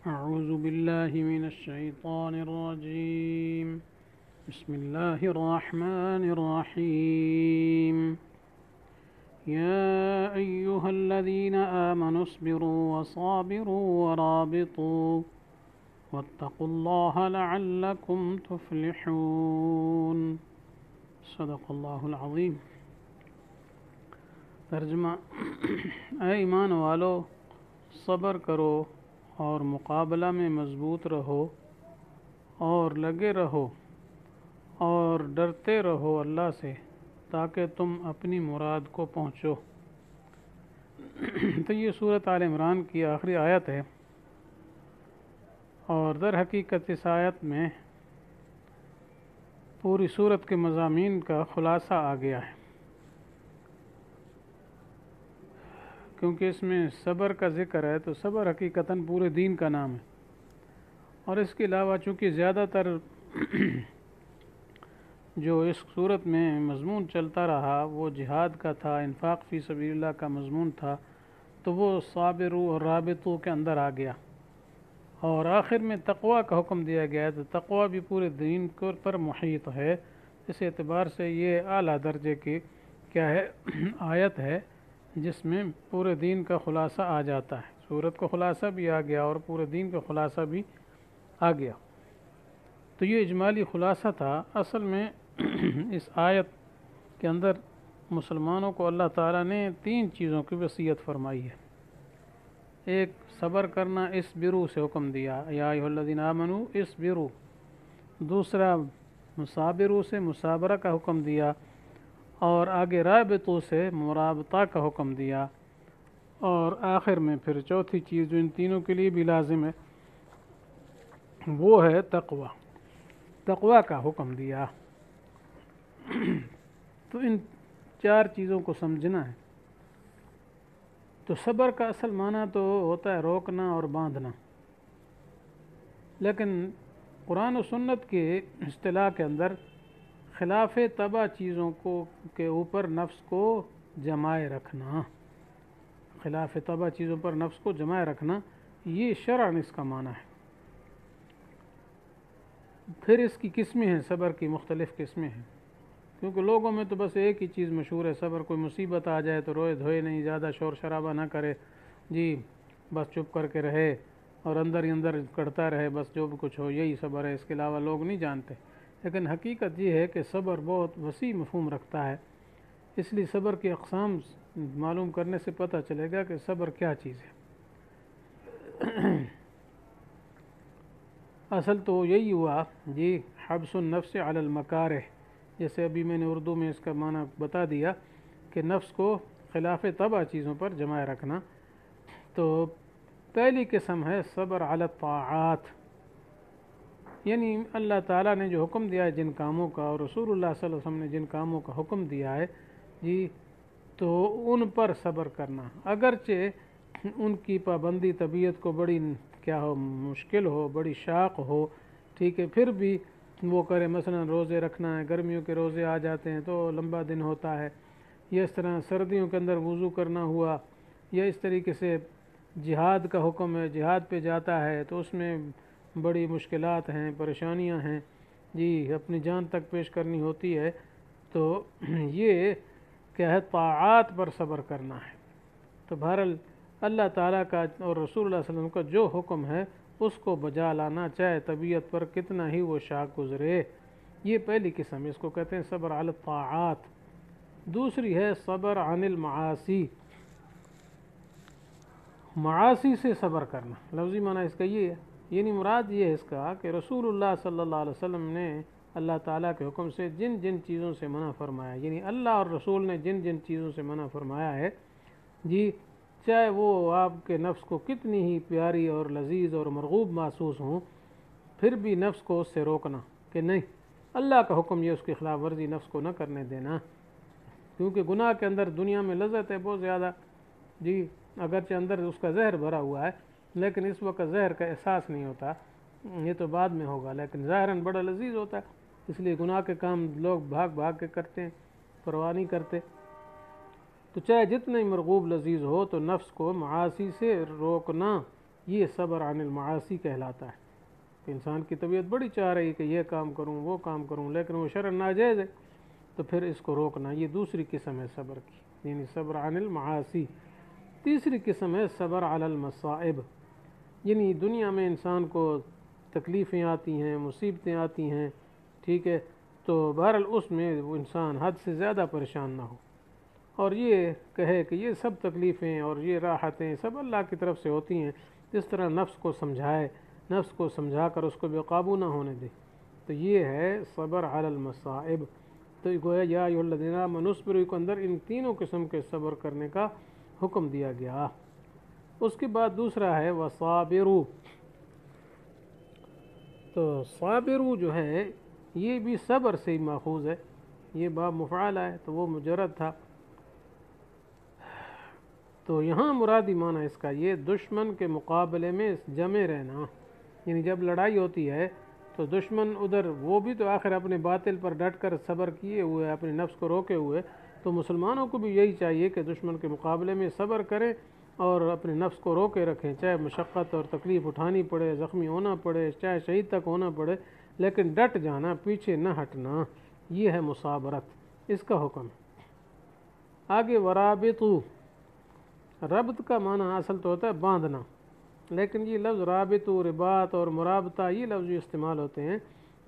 أعوذ بالله من الشيطان الرجيم. بسم الله الرحمن الرحيم. يا أيها الذين آمنوا اصبروا وصابروا ورابطوا واتقوا الله لعلكم تفلحون. صدق اللہ العظیم. ترجمہ: اے ایمان والو، صبر کرو اور مقابلہ میں مضبوط رہو اور لگے رہو اور ڈرتے رہو اللہ سے تاکہ تم اپنی مراد کو پہنچو. تو یہ سورۃ آل عمران کی آخری آیت ہے، اور در حقیقت اس آیت میں پوری سورت کے مضامین کا خلاصہ آ گیا ہے، کیونکہ اس میں صبر کا ذکر ہے. تو صبر حقیقتاً پورے دین کا نام ہے، اور اس کے علاوہ چونکہ زیادہ تر جو اس صورت میں مضمون چلتا رہا وہ جہاد کا تھا، انفاق فی سبیل اللہ کا مضمون تھا، تو وہ صابرو اور رابطو کے اندر آ گیا، اور آخر میں تقوی کا حکم دیا گیا ہے. تو تقوی بھی پورے دین پر محیط ہے. اس اعتبار سے یہ اعلیٰ درجے کی کیا ہے آیت ہے جس میں پورے دین کا خلاصہ آ جاتا ہے. سورت کا خلاصہ بھی آ گیا اور پورے دین کا خلاصہ بھی آ گیا. تو یہ اجمالی خلاصہ تھا. اصل میں اس آیت کے اندر مسلمانوں کو اللہ تعالیٰ نے 3 چیزوں کی وصیت فرمائی ہے. ایک صبر کرنا، اصبروا سے حکم دیا، یا ایھا الذین آمنوا اصبروا. دوسرا مصابروا سے مصابرہ کا حکم دیا، اور آگے رابطوں سے مرابطہ کا حکم دیا، اور آخر میں پھر چوتھی چیز جو ان تینوں کے لیے بھی لازم ہے وہ ہے تقوی. تقوی کا حکم دیا. تو ان 4 چیزوں کو سمجھنا ہے. تو صبر کا اصل معنی تو ہوتا ہے روکنا اور باندھنا، لیکن قرآن و سنت کے اصطلاح کے اندر خلاف طبع چیزوں کو کے اوپر نفس کو جمائے رکھنا، خلاف طبع چیزوں پر نفس کو جمائے رکھنا، یہ شرعاً اس کا معنی ہے. پھر اس کی قسمیں ہیں، صبر کی مختلف قسمیں ہیں، کیونکہ لوگوں میں تو بس ایک ہی چیز مشہور ہے صبر. کوئی مصیبت آ جائے تو روئے دھوئے نہیں، زیادہ شور شرابہ نہ کرے، جی بس چپ کر کے رہے اور اندر ہی اندر کرتا رہے، بس جو بھی کچھ ہو یہی صبر ہے. اس کے علاوہ لوگ نہیں جانتے. لیکن حقیقت یہ ہے کہ صبر بہت وسیع مفہوم رکھتا ہے. اس لیے صبر کی اقسام معلوم کرنے سے پتہ چلے گا کہ صبر کیا چیز ہے. اصل تو یہی ہوا جی، حبس النفس علی المکارہ، جیسے ابھی میں نے اردو میں اس کا معنی بتا دیا کہ نفس کو خلاف طبع چیزوں پر جمائے رکھنا. تو پہلی قسم ہے صبر علی الطاعات، یعنی اللہ تعالیٰ نے جو حکم دیا ہے جن کاموں کا، اور رسول اللہ صلی اللہ علیہ وسلم نے جن کاموں کا حکم دیا ہے جی، تو ان پر صبر کرنا، اگرچہ ان کی پابندی طبیعت کو بڑی کیا ہو مشکل ہو، بڑی شاق ہو، ٹھیک ہے، پھر بھی وہ کرے. مثلا روزے رکھنا ہے، گرمیوں کے روزے آ جاتے ہیں تو لمبا دن ہوتا ہے، یا اس طرح سردیوں کے اندر وضو کرنا ہوا، یا اس طریقے سے جہاد کا حکم ہے، جہاد پہ جاتا ہے تو اس میں بڑی مشکلات ہیں، پریشانیاں ہیں جی، اپنی جان تک پیش کرنی ہوتی ہے. تو یہ کیا ہے، طاعات پر صبر کرنا ہے. تو بہرحال اللہ تعالیٰ کا اور رسول اللہ صلی اللہ علیہ وسلم کا جو حکم ہے اس کو بجا لانا، چاہے طبیعت پر کتنا ہی وہ شاق گزرے. یہ پہلی قسم، اس کو کہتے ہیں صبر علی الطاعات. دوسری ہے صبر عن المعاصی، معاصی سے صبر کرنا. لفظی معنی اس کا یہ ہے، یعنی مراد یہ ہے اس کا کہ رسول اللہ صلی اللہ علیہ وسلم نے اللہ تعالیٰ کے حکم سے جن جن چیزوں سے منع فرمایا، یعنی اللہ اور رسول نے جن جن چیزوں سے منع فرمایا ہے جی، چاہے وہ آپ کے نفس کو کتنی ہی پیاری اور لذیذ اور مرغوب محسوس ہوں، پھر بھی نفس کو اس سے روکنا کہ نہیں، اللہ کا حکم یہ اس کی خلاف ورزی نفس کو نہ کرنے دینا. کیونکہ گناہ کے اندر دنیا میں لذت ہے بہت زیادہ جی، اگرچہ اندر اس کا زہر بھرا ہوا ہے، لیکن اس وقت زہر کا احساس نہیں ہوتا، یہ تو بعد میں ہوگا، لیکن ظاہراً بڑا لذیذ ہوتا ہے. اس لیے گناہ کے کام لوگ بھاگ بھاگ کے کرتے ہیں، پرواہ نہیں کرتے. تو چاہے جتنا ہی مرغوب لذیذ ہو، تو نفس کو معاصی سے روکنا یہ صبر عن المعاصی کہلاتا ہے کہ انسان کی طبیعت بڑی چاہ رہی ہے کہ یہ کام کروں وہ کام کروں، لیکن وہ شرعاً ناجائز ہے، تو پھر اس کو روکنا، یہ دوسری قسم ہے صبر کی، یعنی صبر عن المعاصی۔ تیسری قسم ہے صبر علی المصائب، یعنی دنیا میں انسان کو تکلیفیں آتی ہیں، مصیبتیں آتی ہیں، ٹھیک ہے، تو بہرحال اس میں وہ انسان حد سے زیادہ پریشان نہ ہو، اور یہ کہے کہ یہ سب تکلیفیں اور یہ راحتیں سب اللہ کی طرف سے ہوتی ہیں، جس طرح نفس کو سمجھائے، نفس کو سمجھا کر اس کو بے قابو نہ ہونے دے، تو یہ ہے صبر علی المصائب۔ تو گویا یا ایھا الذین آمنوا اصبروا کے اندر ان تینوں قسم کے صبر کرنے کا حکم دیا گیا۔ اس کے بعد دوسرا ہے وصابروا، تو صابروا جو ہے یہ بھی صبر سے ہی ماخوذ ہے، یہ باب مفعال ہے تو وہ مجرد تھا، تو یہاں مرادی معنی اس کا یہ دشمن کے مقابلے میں جمے رہنا، یعنی جب لڑائی ہوتی ہے تو دشمن ادھر وہ بھی تو آخر اپنے باطل پر ڈٹ کر صبر کیے ہوئے، اپنے نفس کو روکے ہوئے، تو مسلمانوں کو بھی یہی چاہیے کہ دشمن کے مقابلے میں صبر کریں اور اپنے نفس کو روکے رکھیں، چاہے مشقت اور تکلیف اٹھانی پڑے، زخمی ہونا پڑے، چاہے شہید تک ہونا پڑے، لیکن ڈٹ جانا، پیچھے نہ ہٹنا، یہ ہے مصابرت، اس کا حکم ہے۔ آگے ورابطو، ربط کا معنی اصل تو ہوتا ہے باندھنا، لیکن یہ لفظ رابط و رباط اور مرابطہ یہ لفظ جو استعمال ہوتے ہیں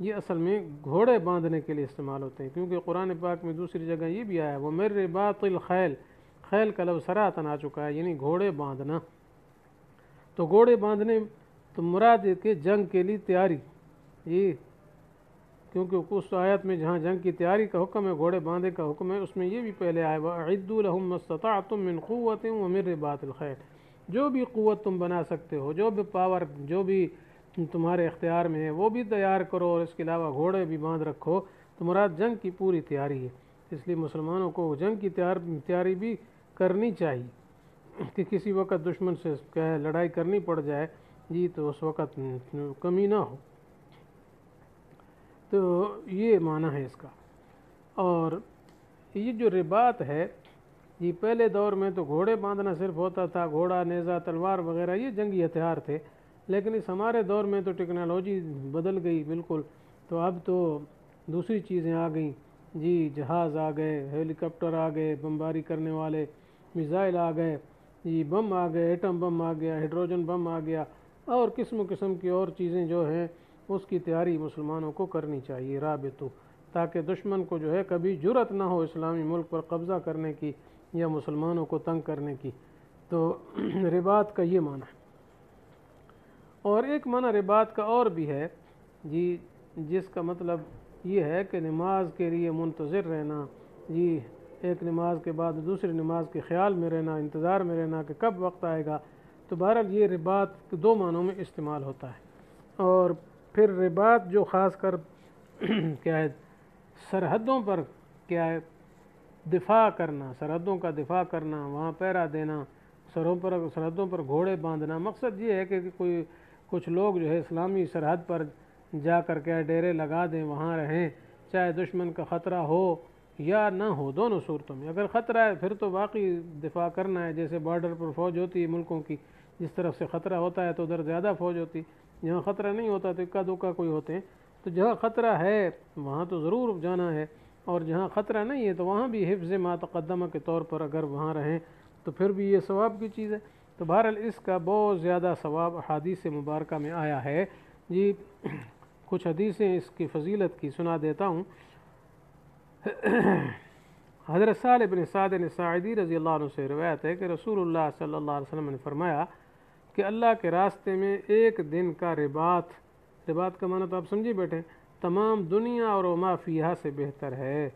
یہ اصل میں گھوڑے باندھنے کے لیے استعمال ہوتے ہیں، کیونکہ قرآن پاک میں دوسری جگہ یہ بھی آیا ہے وَمِن رِبَاطِ الْخَيْلِ، خیل کا لفظ صراحتاً آ چکا ہے، یعنی گھوڑے باندھنا، تو گھوڑے باندھنے تو مراد ہے کہ جنگ کے لیے تیاری، یہ کیونکہ اس آیت میں جہاں جنگ کی تیاری کا حکم ہے، گھوڑے باندھے کا حکم ہے، اس میں یہ بھی پہلے آیا وَأَعِدُّوا لَهُم مَّا اسْتَطَعْتُم مِّن قُوَّةٍ وَمِن رِّبَاطِ الْخَيْلِ، جو بھی قوت تم بنا سکتے ہو، جو بھی پاور جو بھی تمہارے اختیار میں ہے وہ بھی تیار کرو، اور اس کے علاوہ گھوڑے بھی باندھ رکھو، تو مراد جنگ کی پوری تیاری ہے، اس لیے مسلمانوں کو جنگ کی تیاری بھی کرنی چاہیے کہ کسی وقت دشمن سے لڑائی کرنی پڑ جائے جی تو اس وقت کمی نہ ہو، تو یہ معنی ہے اس کا۔ اور یہ جو رباط ہے یہ پہلے دور میں تو گھوڑے باندھنا صرف ہوتا تھا، گھوڑا، نیزہ، تلوار وغیرہ یہ جنگی ہتھیار تھے، لیکن اس ہمارے دور میں تو ٹیکنالوجی بدل گئی بالکل، تو اب تو دوسری چیزیں آ گئیں جی، جہاز آ گئے، ہیلی کاپٹر آ گئے بمباری کرنے والے، میزائل آ گئے جی، بم آ گئے، ایٹم بم آ گیا، ہائیڈروجن بم آ گیا، اور قسم قسم کی اور چیزیں جو ہیں اس کی تیاری مسلمانوں کو کرنی چاہیے رابطو، تاکہ دشمن کو جو ہے کبھی جرأت نہ ہو اسلامی ملک پر قبضہ کرنے کی یا مسلمانوں کو تنگ کرنے کی، تو رباط کا یہ معنی ہے۔ اور ایک معنی رباط کا اور بھی ہے جی، جس کا مطلب یہ ہے کہ نماز کے لیے منتظر رہنا جی، ایک نماز کے بعد دوسری نماز کے خیال میں رہنا، انتظار میں رہنا کہ کب وقت آئے گا، تو بہرحال یہ رباط دو معنوں میں استعمال ہوتا ہے۔ اور پھر رباط جو خاص کر کیا ہے سرحدوں پر کیا ہے دفاع کرنا، سرحدوں کا دفاع کرنا، وہاں پہرا دینا، سرحدوں پر گھوڑے باندھنا، مقصد یہ ہے کہ کچھ لوگ جو ہے اسلامی سرحد پر جا کر کے ڈیرے لگا دیں، وہاں رہیں، چاہے دشمن کا خطرہ ہو یا نہ ہو، دونوں صورتوں میں۔ اگر خطرہ ہے پھر تو باقی دفاع کرنا ہے، جیسے بارڈر پر فوج ہوتی ہے ملکوں کی، جس طرف سے خطرہ ہوتا ہے تو ادھر زیادہ فوج ہوتی، جہاں خطرہ نہیں ہوتا تو اکا دکا کوئی ہوتے ہیں، تو جہاں خطرہ ہے وہاں تو ضرور جانا ہے، اور جہاں خطرہ نہیں ہے تو وہاں بھی حفظ ما تقدمہ کے طور پر اگر وہاں رہیں تو پھر بھی یہ ثواب کی چیز ہے۔ تو بہرحال اس کا بہت زیادہ ثواب حدیث مبارکہ میں آیا ہے جی، کچھ حدیثیں اس کی فضیلت کی سنا دیتا ہوں۔ حضرت سہل بن سعد ساعدی رضی اللہ عنہ سے روایت ہے کہ رسول اللہ صلی اللہ علیہ وسلم نے فرمایا کہ اللہ کے راستے میں ایک دن کا رباط کا معنی تو آپ سمجھی بیٹھے، تمام دنیا اور ما فیہا سے بہتر ہے۔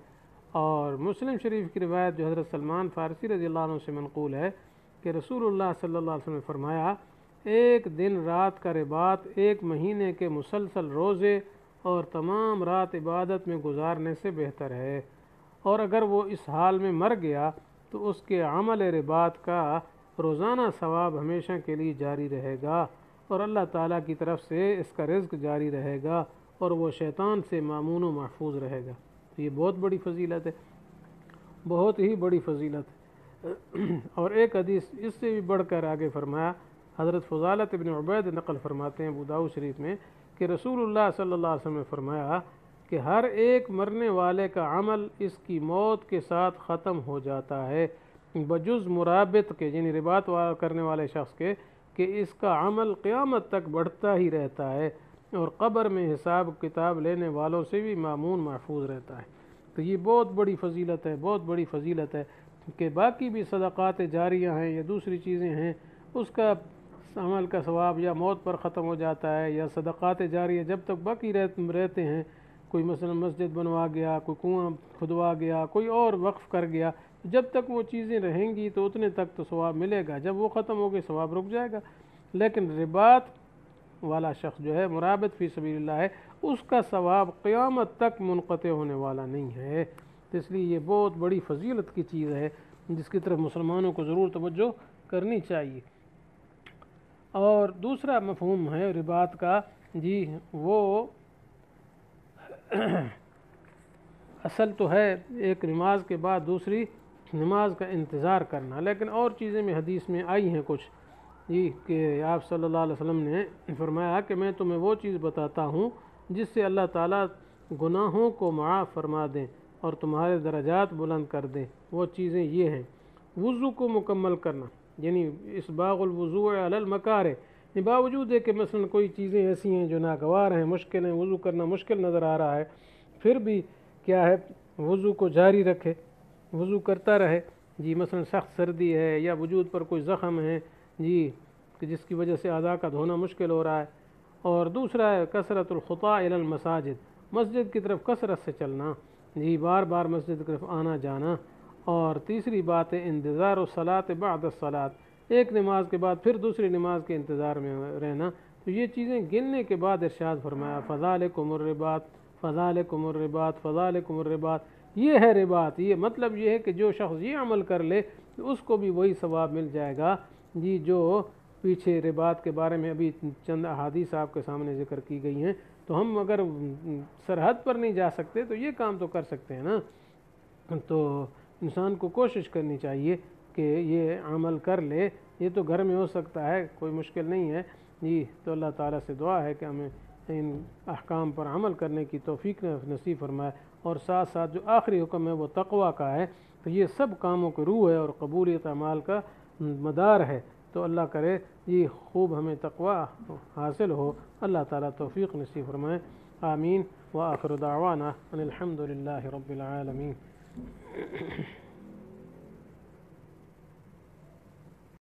اور مسلم شریف کی روایت جو حضرت سلمان فارسی رضی اللہ عنہ سے منقول ہے کہ رسول اللہ صلی اللہ علیہ وسلم نے فرمایا ایک دن رات کا رباط ایک مہینے کے مسلسل روزے اور تمام رات عبادت میں گزارنے سے بہتر ہے، اور اگر وہ اس حال میں مر گیا تو اس کے عمل رباط کا روزانہ ثواب ہمیشہ کے لیے جاری رہے گا، اور اللہ تعالیٰ کی طرف سے اس کا رزق جاری رہے گا، اور وہ شیطان سے مامون و محفوظ رہے گا۔ تو یہ بہت بڑی فضیلت ہے، بہت ہی بڑی فضیلت ہے۔ اور ایک حدیث اس سے بھی بڑھ کر آگے فرمایا حضرت فضالت ابن عبید نقل فرماتے ہیں ابو داؤد شریف میں کہ رسول اللہ صلی اللہ علیہ وسلم نے فرمایا کہ ہر ایک مرنے والے کا عمل اس کی موت کے ساتھ ختم ہو جاتا ہے بجز مرابط کے، یعنی رباط کرنے والے شخص کے، کہ اس کا عمل قیامت تک بڑھتا ہی رہتا ہے اور قبر میں حساب کتاب لینے والوں سے بھی مامون محفوظ رہتا ہے۔ تو یہ بہت بڑی فضیلت ہے، بہت بڑی فضیلت ہے کہ باقی بھی صدقات جاریہ ہیں یا دوسری چیزیں ہیں، اس کا عمل کا ثواب یا موت پر ختم ہو جاتا ہے، یا صدقات جاریہ جب تک باقی رہتے ہیں، کوئی مثلا مسجد بنوا گیا، کوئی کنواں کھدوا گیا، کوئی اور وقف کر گیا، جب تک وہ چیزیں رہیں گی تو اتنے تک تو ثواب ملے گا، جب وہ ختم ہو گئے ثواب رک جائے گا۔ لیکن رباط والا شخص جو ہے مرابط فی سبیل اللہ ہے، اس کا ثواب قیامت تک منقطع ہونے والا نہیں ہے۔ تو اس لیے یہ بہت بڑی فضیلت کی چیز ہے جس کی طرف مسلمانوں کو ضرور توجہ کرنی چاہیے۔ اور دوسرا مفہوم ہے رباط کا، جی وہ اصل تو ہے ایک نماز کے بعد دوسری نماز کا انتظار کرنا، لیکن اور چیزیں میں حدیث میں آئی ہیں کچھ، جی کہ آپ صلی اللہ علیہ وسلم نے فرمایا کہ میں تمہیں وہ چیز بتاتا ہوں جس سے اللہ تعالیٰ گناہوں کو معاف فرما دیں اور تمہارے درجات بلند کر دیں۔ وہ چیزیں یہ ہیں: وضو کو مکمل کرنا، یعنی اسباغ الوضوء علی المکارہ، باوجود ہے کہ مثلا کوئی چیزیں ایسی ہیں جو ناگوار ہیں، مشکل ہیں، وضو کرنا مشکل نظر آ رہا ہے، پھر بھی کیا ہے وضو کو جاری رکھے، وضو کرتا رہے۔ جی مثلا سخت سردی ہے یا وجود پر کوئی زخم ہے، جی کہ جس کی وجہ سے اعضاء کا دھونا مشکل ہو رہا ہے۔ اور دوسرا ہے کثرت الخطا الی المساجد، مسجد کی طرف کثرت سے چلنا، جی بار بار مسجد کی طرف آنا جانا۔ اور تیسری بات ہے انتظار الصلاۃ بعد الصلاۃ، ایک نماز کے بعد پھر دوسری نماز کے انتظار میں رہنا۔ تو یہ چیزیں گننے کے بعد ارشاد فرمایا فذالکم الرباط، فذالکم الرباط، فذالکم الرباط، یہ ہے رباط۔ یہ مطلب یہ ہے کہ جو شخص یہ عمل کر لے اس کو بھی وہی ثواب مل جائے گا، جی جو پیچھے رباط کے بارے میں ابھی چند احادیث آپ کے سامنے ذکر کی گئی ہیں۔ تو ہم اگر سرحد پر نہیں جا سکتے تو یہ کام تو کر سکتے ہیں نا۔ تو انسان کو کوشش کرنی چاہیے کہ یہ عمل کر لے، یہ تو گھر میں ہو سکتا ہے، کوئی مشکل نہیں ہے جی۔ تو اللہ تعالیٰ سے دعا ہے کہ ہمیں ان احکام پر عمل کرنے کی توفیق نصیب فرمائے۔ اور ساتھ ساتھ جو آخری حکم ہے وہ تقویٰ کا ہے، تو یہ سب کاموں کی روح ہے اور قبولیت اعمال کا مدار ہے۔ تو اللہ کرے یہ خوب ہمیں تقویٰ حاصل ہو، اللہ تعالیٰ توفیق نصیب فرمائے، آمین۔ وآخر دعوانا ان الحمد للہ رب العالمین۔